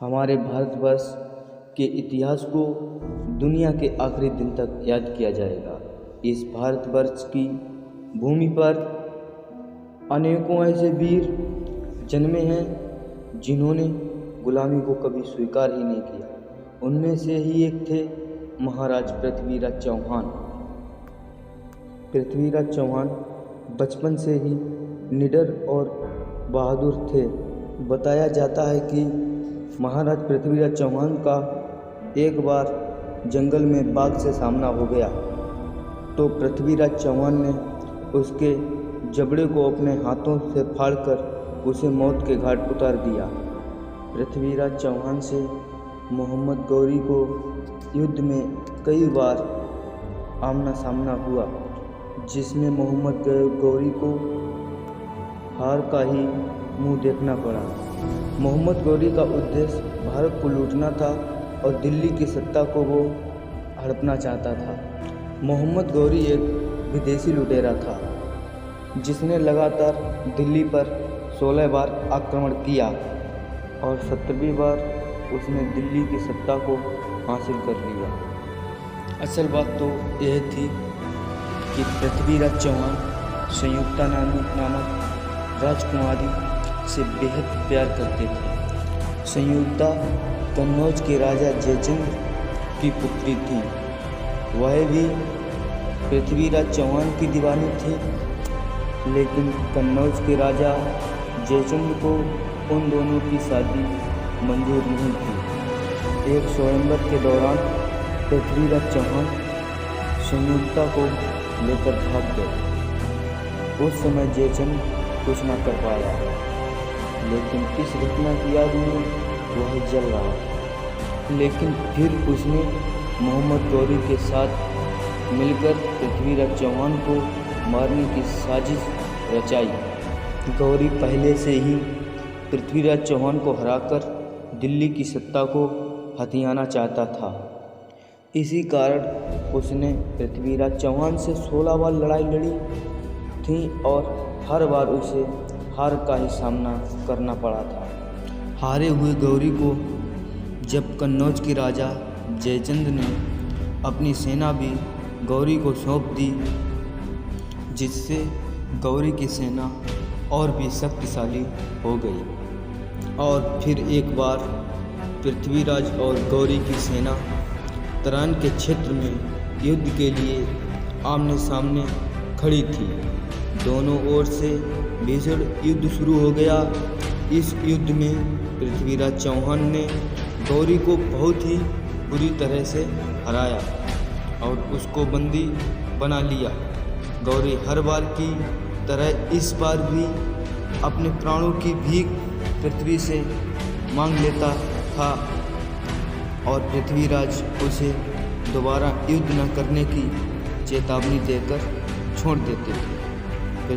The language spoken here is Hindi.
हमारे भारतवर्ष के इतिहास को दुनिया के आखिरी दिन तक याद किया जाएगा। इस भारतवर्ष की भूमि पर अनेकों ऐसे वीर जन्मे हैं जिन्होंने गुलामी को कभी स्वीकार ही नहीं किया। उनमें से ही एक थे महाराज पृथ्वीराज चौहान। पृथ्वीराज चौहान बचपन से ही निडर और बहादुर थे। बताया जाता है कि महाराज पृथ्वीराज चौहान का एक बार जंगल में बाघ से सामना हो गया तो पृथ्वीराज चौहान ने उसके जबड़े को अपने हाथों से फाड़कर उसे मौत के घाट उतार दिया। पृथ्वीराज चौहान से मोहम्मद गौरी को युद्ध में कई बार आमना सामना हुआ, जिसमें मोहम्मद गौरी को हार का ही मुंह देखना पड़ा। मोहम्मद गौरी का उद्देश्य भारत को लूटना था और दिल्ली की सत्ता को वो हड़पना चाहता था। मोहम्मद गौरी एक विदेशी लुटेरा था जिसने लगातार दिल्ली पर 16 बार आक्रमण किया और 17वीं बार उसने दिल्ली की सत्ता को हासिल कर लिया। असल बात तो यह थी कि पृथ्वीराज चौहान संयुक्ता नामक राजकुमारी से बेहद प्यार करते थे। संयुक्ता कन्नौज के राजा जयचंद्र की पुत्री थी। वह भी पृथ्वीराज चौहान की दीवानी थी, लेकिन कन्नौज के राजा जयचंद्र को उन दोनों की शादी मंजूर नहीं थी। एक स्वयंवर के दौरान पृथ्वीराज चौहान संयुक्ता को लेकर भाग गए। उस समय जयचंद्र कुछ न कर पाया, लेकिन इस घटना की याद में वह जल रहा। लेकिन फिर उसने मोहम्मद गौरी के साथ मिलकर पृथ्वीराज चौहान को मारने की साजिश रचाई। गौरी पहले से ही पृथ्वीराज चौहान को हराकर दिल्ली की सत्ता को हथियाना चाहता था। इसी कारण उसने पृथ्वीराज चौहान से 16 बार लड़ाई लड़ी थी और हर बार उसे हार का ही सामना करना पड़ा था। हारे हुए गौरी को जब कन्नौज के राजा जयचंद्र ने अपनी सेना भी गौरी को सौंप दी, जिससे गौरी की सेना और भी शक्तिशाली हो गई। और फिर एक बार पृथ्वीराज और गौरी की सेना तरान के क्षेत्र में युद्ध के लिए आमने सामने खड़ी थी। दोनों ओर से भीषण युद्ध शुरू हो गया। इस युद्ध में पृथ्वीराज चौहान ने गौरी को बहुत ही बुरी तरह से हराया और उसको बंदी बना लिया। गौरी हर बार की तरह इस बार भी अपने प्राणों की भीख पृथ्वी से मांग लेता था और पृथ्वीराज उसे दोबारा युद्ध न करने की चेतावनी देकर छोड़ देते थे।